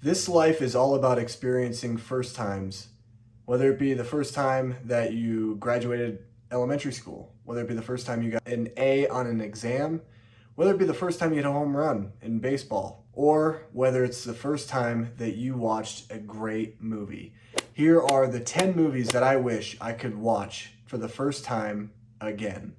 This life is all about experiencing first times, whether it be the first time that you graduated elementary school, whether it be the first time you got an A on an exam, whether it be the first time you hit a home run in baseball, or whether it's the first time that you watched a great movie. Here are the 10 movies that I wish I could watch for the first time again.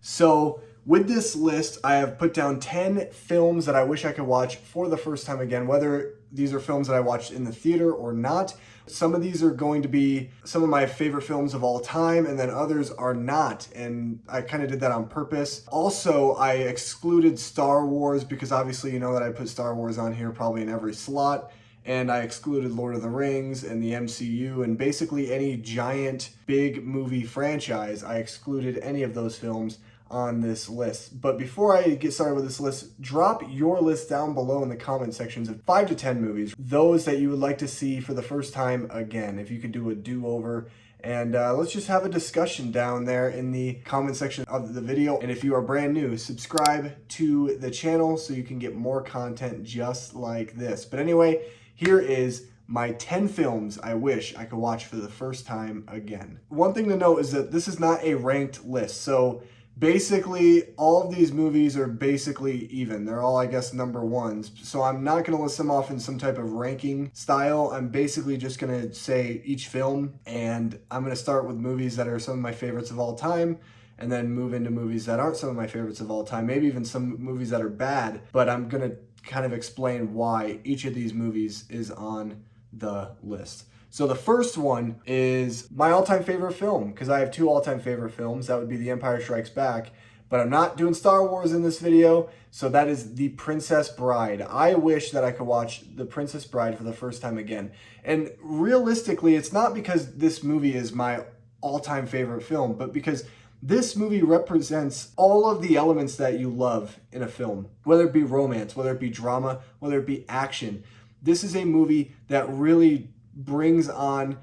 So with this list, I have put down 10 films that I wish I could watch for the first time again, whether these are films that I watched in the theater or not. Some of these are going to be some of my favorite films of all time, and then others are not, and I kind of did that on purpose. Also, I excluded Star Wars because obviously you know that I put Star Wars on here probably in every slot. And I excluded Lord of the Rings and the MCU and basically any giant big movie franchise. I excluded any of those films on this list. But before I get started with this list, drop your list down below in the comment sections of 5 to 10 movies, those that you would like to see for the first time again, if you could do a do-over. And let's just have a discussion down there in the comment section of the video. And if you are brand new, subscribe to the channel so you can get more content just like this. But anyway, here is my 10 films I wish I could watch for the first time again. One thing to note is that this is not a ranked list. So basically, all of these movies are basically even. They're all, I guess, number ones. So I'm not going to list them off in some type of ranking style. I'm basically just going to say each film, and I'm going to start with movies that are some of my favorites of all time, and then move into movies that aren't some of my favorites of all time, maybe even some movies that are bad, but I'm going to kind of explain why each of these movies is on the list. So the first one is my all-time favorite film, because I have 2 all-time favorite films. That would be The Empire Strikes Back, but I'm not doing Star Wars in this video, so that is The Princess Bride. I wish that I could watch The Princess Bride for the first time again. And realistically, it's not because this movie is my all-time favorite film, but because this movie represents all of the elements that you love in a film, whether it be romance, whether it be drama, whether it be action. This is a movie that really brings on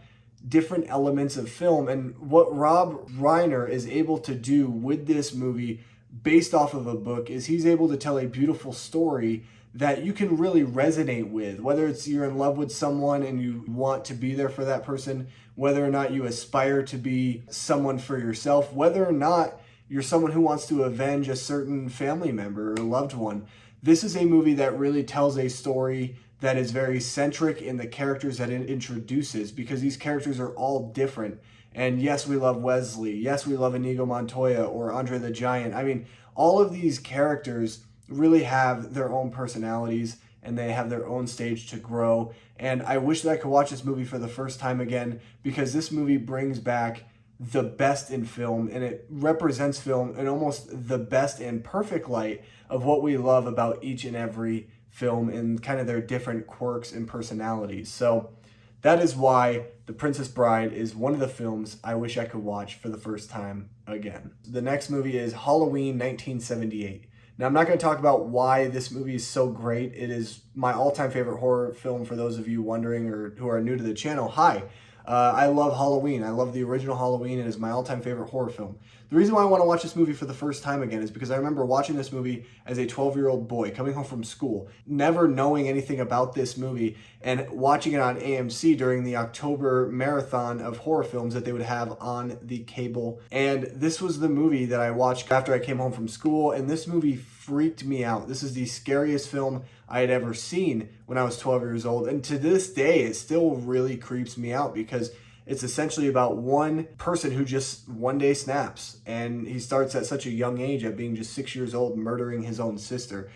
different elements of film, and what Rob Reiner is able to do with this movie based off of a book is he's able to tell a beautiful story that you can really resonate with, whether it's you're in love with someone and you want to be there for that person, whether or not you aspire to be someone for yourself, whether or not you're someone who wants to avenge a certain family member or loved one. This is a movie that really tells a story that is very centric in the characters that it introduces, because these characters are all different. And yes, we love Wesley. Yes, we love Inigo Montoya or Andre the Giant. I mean, all of these characters really have their own personalities and they have their own stage to grow. And I wish that I could watch this movie for the first time again, because this movie brings back the best in film, and it represents film in almost the best and perfect light of what we love about each and every film and kind of their different quirks and personalities. So that is why The Princess Bride is one of the films I wish I could watch for the first time again. The next movie is Halloween 1978. Now, I'm not going to talk about why this movie is so great. It is my all-time favorite horror film for those of you wondering or who are new to the channel. Hi. I love Halloween. I love the original Halloween. It is my all-time favorite horror film. The reason why I want to watch this movie for the first time again is because I remember watching this movie as a 12-year-old boy coming home from school, never knowing anything about this movie, and watching it on AMC during the October marathon of horror films that they would have on the cable. And this was the movie that I watched after I came home from school, and this movie freaked me out. This is the scariest film I had ever seen when I was 12 years old. And to this day, it still really creeps me out because it's essentially about one person who just one day snaps. And he starts at such a young age, at being just 6 years old, murdering his own sister.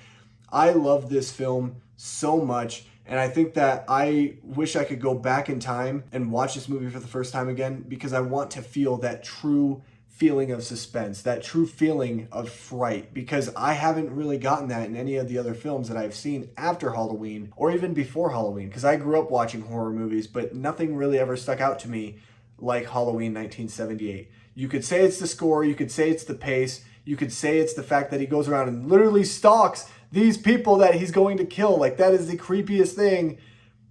I love this film so much. And I think that I wish I could go back in time and watch this movie for the first time again, because I want to feel that true feeling of suspense, that true feeling of fright, because I haven't really gotten that in any of the other films that I've seen after Halloween or even before Halloween, because I grew up watching horror movies, but nothing really ever stuck out to me like Halloween 1978. You could say it's the score, you could say it's the pace, you could say it's the fact that he goes around and literally stalks these people that he's going to kill. Like, that is the creepiest thing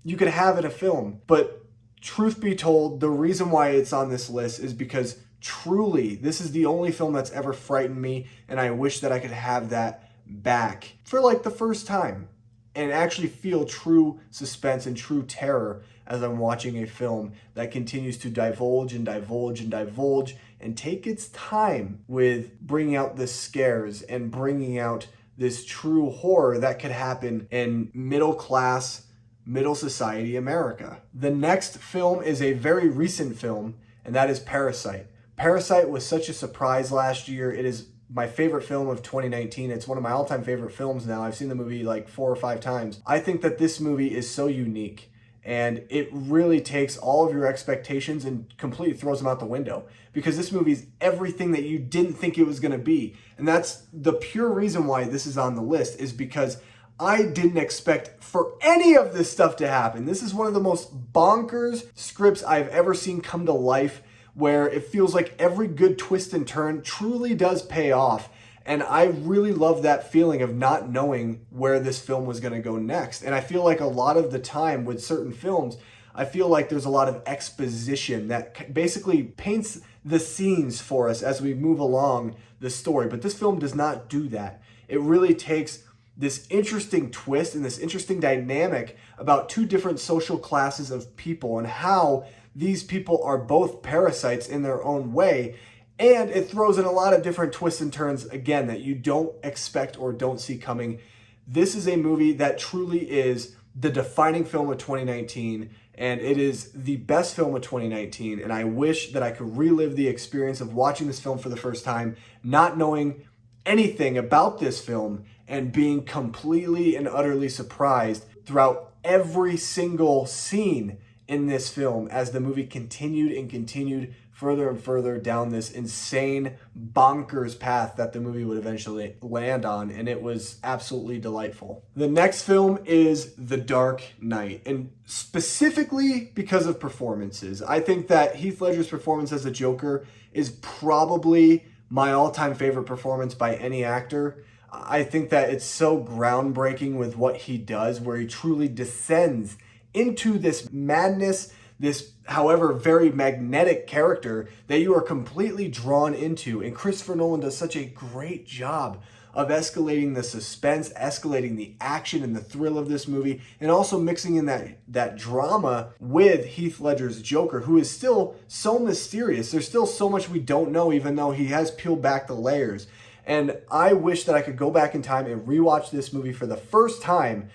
you could have in a film. But truth be told, the reason why it's on this list is because truly, this is the only film that's ever frightened me, and I wish that I could have that back for like the first time and actually feel true suspense and true terror as I'm watching a film that continues to divulge and divulge and divulge and take its time with bringing out the scares and bringing out this true horror that could happen in middle class, middle society America. The next film is a very recent film, and that is Parasite. Parasite was such a surprise last year. It is my favorite film of 2019. It's one of my all-time favorite films now. I've seen the movie like 4 or 5 times. I think that this movie is so unique, and it really takes all of your expectations and completely throws them out the window, because this movie is everything that you didn't think it was going to be. And that's the pure reason why this is on the list, is because I didn't expect for any of this stuff to happen. This is one of the most bonkers scripts I've ever seen come to life, where it feels like every good twist and turn truly does pay off. And I really love that feeling of not knowing where this film was going to go next. And I feel like a lot of the time with certain films, I feel like there's a lot of exposition that basically paints the scenes for us as we move along the story. But this film does not do that. It really takes this interesting twist and this interesting dynamic about 2 different social classes of people and how these people are both parasites in their own way. And it throws in a lot of different twists and turns, again, that you don't expect or don't see coming. This is a movie that truly is the defining film of 2019, and it is the best film of 2019. And I wish that I could relive the experience of watching this film for the first time, not knowing anything about this film, and being completely and utterly surprised throughout every single scene in this film as the movie continued and continued further and further down this insane, bonkers path that the movie would eventually land on, and it was absolutely delightful. The next film is The Dark Knight, and specifically because of performances. I think that Heath Ledger's performance as the Joker is probably my all-time favorite performance by any actor. I think that it's so groundbreaking with what he does, where he truly descends into this madness, this, however, very magnetic character that you are completely drawn into. And Christopher Nolan does such a great job of escalating the suspense, escalating the action and the thrill of this movie, and also mixing in that drama with Heath Ledger's Joker, who is still so mysterious. There's still so much we don't know, even though he has peeled back the layers. And I wish that I could go back in time and rewatch this movie for the first time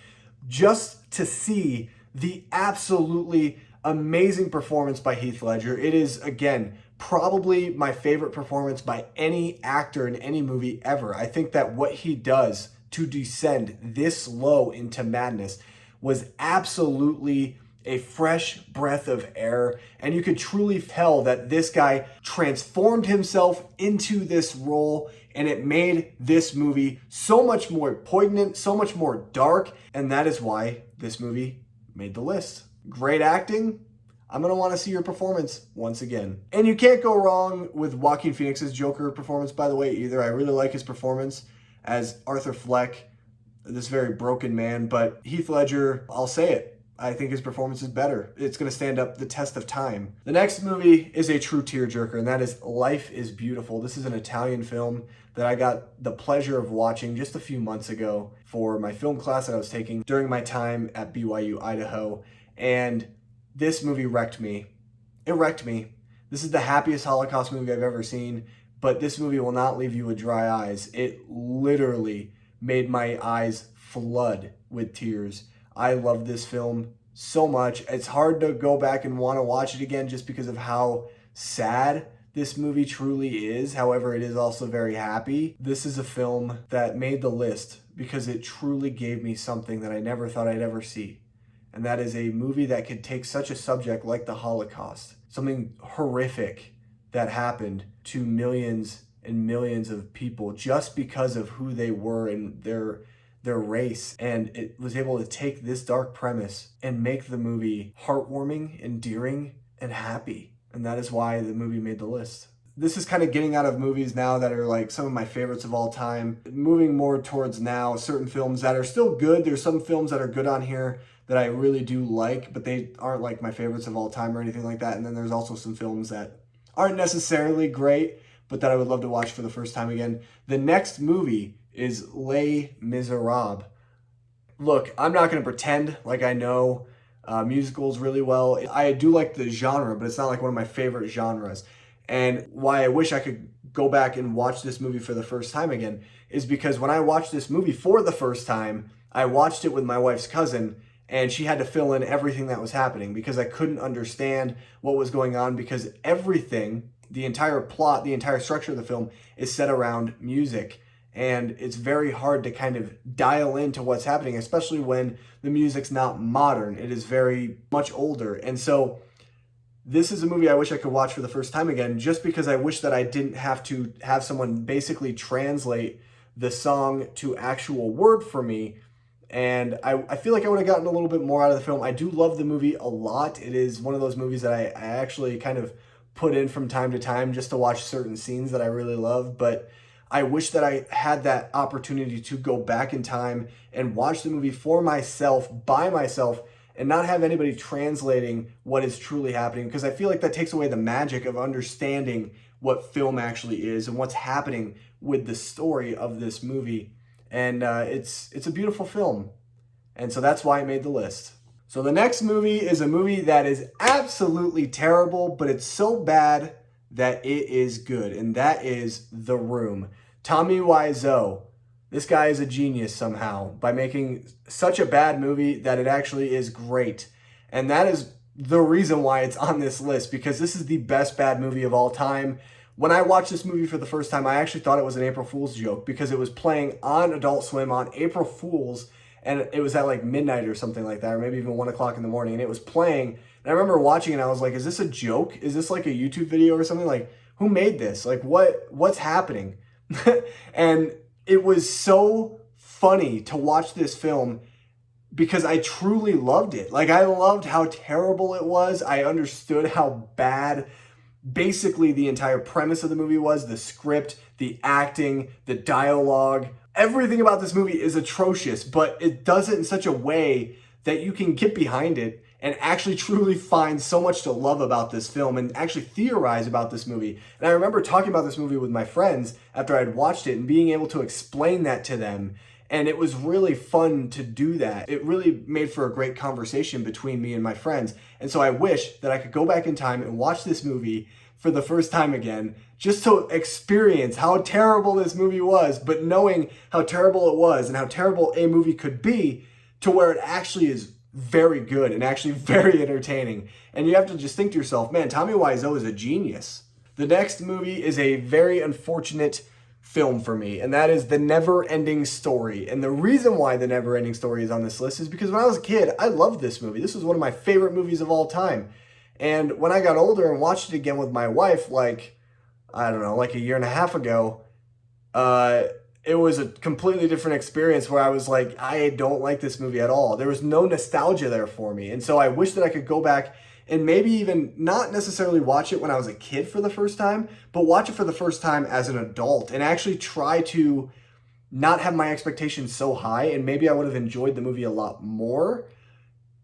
just to see the absolutely amazing performance by Heath Ledger. It is, again, probably my favorite performance by any actor in any movie ever. I think that what he does to descend this low into madness was absolutely a fresh breath of air, and you could truly tell that this guy transformed himself into this role, and it made this movie so much more poignant, so much more dark, and that is why this movie made the list. Great acting. I'm going to want to see your performance once again. And you can't go wrong with Joaquin Phoenix's Joker performance, by the way, either. I really like his performance as Arthur Fleck, this very broken man. But Heath Ledger, I'll say it, I think his performance is better. It's going to stand up the test of time. The next movie is a true tearjerker, and that is Life is Beautiful. This is an Italian film that I got the pleasure of watching just a few months ago for my film class that I was taking during my time at BYU, Idaho. And this movie wrecked me. It wrecked me. This is the happiest Holocaust movie I've ever seen, but this movie will not leave you with dry eyes. It literally made my eyes flood with tears. I love this film so much. It's hard to go back and want to watch it again just because of how sad this movie truly is. However, it is also very happy. This is a film that made the list because it truly gave me something that I never thought I'd ever see. And that is a movie that could take such a subject like the Holocaust, something horrific that happened to millions and millions of people just because of who they were and their race. And it was able to take this dark premise and make the movie heartwarming, endearing, and happy. And that is why the movie made the list. This is kind of getting out of movies now that are like some of my favorites of all time. Moving more towards now certain films that are still good. There's some films that are good on here that I really do like, but they aren't like my favorites of all time or anything like that. And then there's also some films that aren't necessarily great, but that I would love to watch for the first time again. The next movie is Les Miserables. Look, I'm not going to pretend like I know musicals really well. I do like the genre, but it's not like one of my favorite genres. And why I wish I could go back and watch this movie for the first time again is because when I watched this movie for the first time, I watched it with my wife's cousin, and she had to fill in everything that was happening because I couldn't understand what was going on, because everything, the entire plot, the entire structure of the film is set around music. And it's very hard to kind of dial into what's happening, especially when the music's not modern. It is very much older. And so this is a movie I wish I could watch for the first time again, just because I wish that I didn't have to have someone basically translate the song to actual word for me. And I feel like I would have gotten a little bit more out of the film. I do love the movie a lot. It is one of those movies that I actually kind of put in from time to time just to watch certain scenes that I really love. But I wish that I had that opportunity to go back in time and watch the movie for myself, by myself, and not have anybody translating what is truly happening, because I feel like that takes away the magic of understanding what film actually is and what's happening with the story of this movie. And it's a beautiful film. And so that's why I made the list. So the next movie is a movie that is absolutely terrible, but it's so bad that it is good. And that is The Room. Tommy Wiseau. This guy is a genius somehow by making such a bad movie that it actually is great. And that is the reason why it's on this list, because this is the best bad movie of all time. When I watched this movie for the first time, I actually thought it was an April Fool's joke because it was playing on Adult Swim on April Fool's, and it was at like midnight or something like that, or maybe even 1 o'clock in the morning, and it was playing. And I remember watching it, and I was like, is this a joke? Is this like a YouTube video or something? Like, who made this? Like, what's happening? And it was so funny to watch this film because I truly loved it. Like, I loved how terrible it was. I understood how bad basically the entire premise of the movie was, the script, the acting, the dialogue. Everything about this movie is atrocious, but it does it in such a way that you can get behind it and actually truly find so much to love about this film and actually theorize about this movie. And I remember talking about this movie with my friends after I'd watched it and being able to explain that to them. And it was really fun to do that. It really made for a great conversation between me and my friends. And so I wish that I could go back in time and watch this movie for the first time again, just to experience how terrible this movie was, but knowing how terrible it was and how terrible a movie could be, to where it actually is very good and actually very entertaining. And you have to just think to yourself, man, Tommy Wiseau is a genius. The next movie is a very unfortunate film for me, and that is The Neverending Story. And the reason why The Neverending Story is on this list is because when I was a kid, I loved this movie. This was one of my favorite movies of all time. And when I got older and watched it again with my wife, like, I don't know, like a year and a half ago, it was a completely different experience where I was like, I don't like this movie at all. There was no nostalgia there for me. And so I wish that I could go back and maybe even not necessarily watch it when I was a kid for the first time, but watch it for the first time as an adult and actually try to not have my expectations so high, and maybe I would have enjoyed the movie a lot more.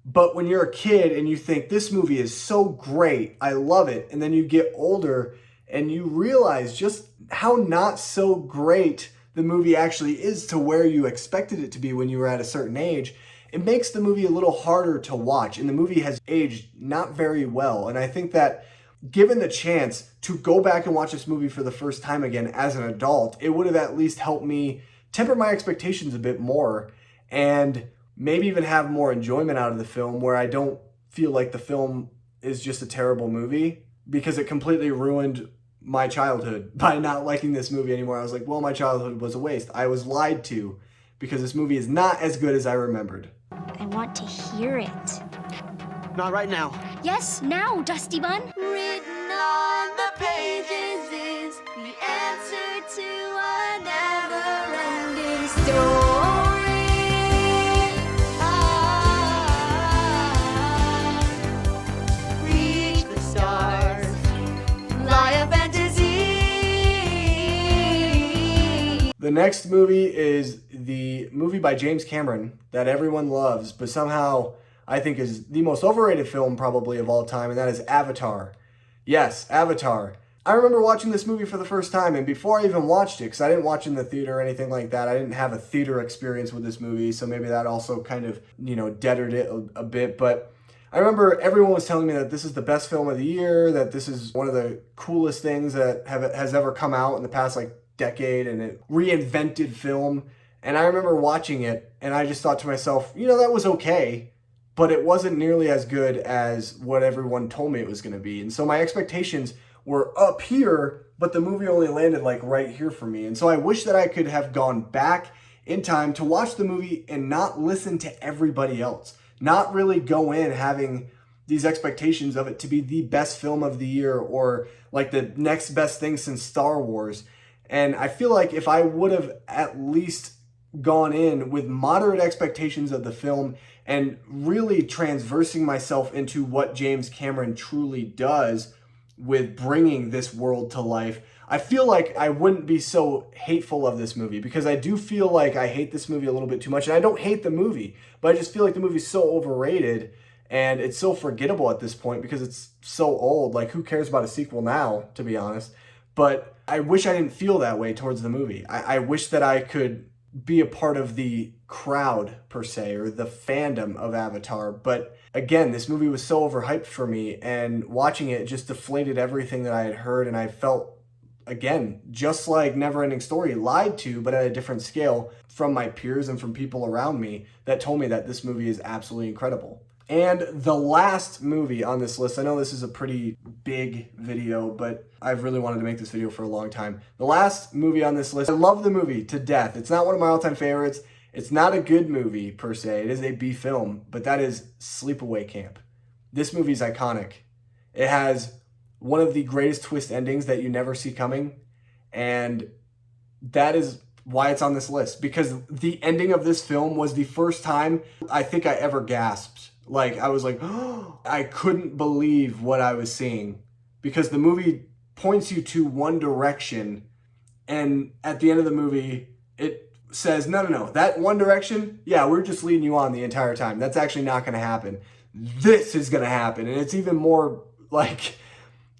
But when you're a kid and you think, this movie is so great, I love it, and then you get older and you realize just how not so great the movie actually is to where you expected it to be when you were at a certain age, it makes the movie a little harder to watch, and the movie has aged not very well. And I think that given the chance to go back and watch this movie for the first time again as an adult, it would have at least helped me temper my expectations a bit more and maybe even have more enjoyment out of the film, where I don't feel like the film is just a terrible movie, because it completely ruined my childhood by not liking this movie anymore. I was like, well, my childhood was a waste. I was lied to, because this movie is not as good as I remembered. I want to hear it. Not right now. Yes, now, Dusty Bun. Written on the pages is the answer to a never-ending story. Reach the stars, fly a fantasy. The next movie is the movie by James Cameron that everyone loves, but somehow I think is the most overrated film probably of all time, and that is Avatar. Yes, Avatar. I remember watching this movie for the first time, and before I even watched it, because I didn't watch in the theater or anything like that, I didn't have a theater experience with this movie, so maybe that also kind of, deadered it a bit, but I remember everyone was telling me that this is the best film of the year, that this is one of the coolest things that has ever come out in the past decade, and it reinvented film. And I remember watching it, and I just thought to myself, that was okay, but it wasn't nearly as good as what everyone told me it was going to be. And so my expectations were up here, but the movie only landed right here for me. And so I wish that I could have gone back in time to watch the movie and not listen to everybody else. Not really go in having these expectations of it to be the best film of the year or the next best thing since Star Wars. And I feel like if I would have at least gone in with moderate expectations of the film and really transversing myself into what James Cameron truly does with bringing this world to life, I feel like I wouldn't be so hateful of this movie, because I do feel like I hate this movie a little bit too much. And I don't hate the movie, but I just feel like the movie's so overrated and it's so forgettable at this point because it's so old. Who cares about a sequel now, to be honest? But I wish I didn't feel that way towards the movie. I wish that I could be a part of the crowd, per se, or the fandom of Avatar. But again, this movie was so overhyped for me, and watching it just deflated everything that I had heard, and I felt, again, just like Neverending Story, lied to, but at a different scale, from my peers and from people around me that told me that this movie is absolutely incredible. And the last movie on this list, I know this is a pretty big video, but I've really wanted to make this video for a long time. The last movie on this list, I love the movie to death. It's not one of my all-time favorites. It's not a good movie, per se. It is a B film, but that is Sleepaway Camp. This movie is iconic. It has one of the greatest twist endings that you never see coming, and that is why it's on this list, because the ending of this film was the first time I think I ever gasped. I was like, oh, I couldn't believe what I was seeing, because the movie points you to one direction, and at the end of the movie, it says, no, that one direction, yeah, we're just leading you on the entire time. That's actually not going to happen. This is going to happen, and it's even more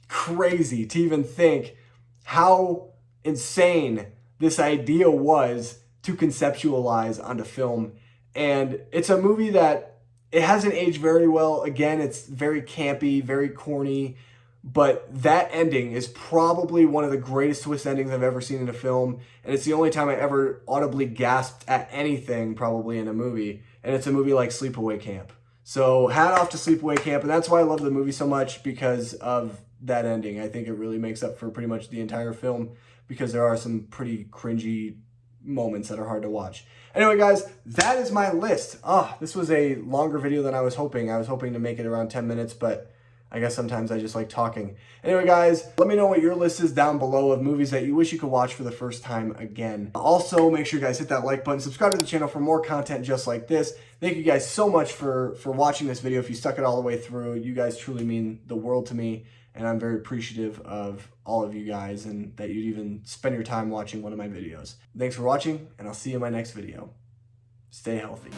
crazy to even think how insane this idea was to conceptualize onto film. And it's a movie that it hasn't aged very well. Again, it's very campy, very corny, but that ending is probably one of the greatest twist endings I've ever seen in a film, and it's the only time I ever audibly gasped at anything probably in a movie, and it's a movie like Sleepaway Camp. So hat off to Sleepaway Camp, and that's why I love the movie so much, because of that ending. I think it really makes up for pretty much the entire film, because there are some pretty cringy moments that are hard to watch. Anyway, guys, that is my list. This was a longer video than I was hoping. I was hoping to make it around 10 minutes, but I guess sometimes I just like talking. Anyway, guys, let me know what your list is down below of movies that you wish you could watch for the first time again. Also, make sure you guys hit that like button, subscribe to the channel for more content just like this. Thank you guys so much for watching this video. If you stuck it all the way through, you guys truly mean the world to me, and I'm very appreciative of all of you guys and that you'd even spend your time watching one of my videos. Thanks for watching, and I'll see you in my next video. Stay healthy.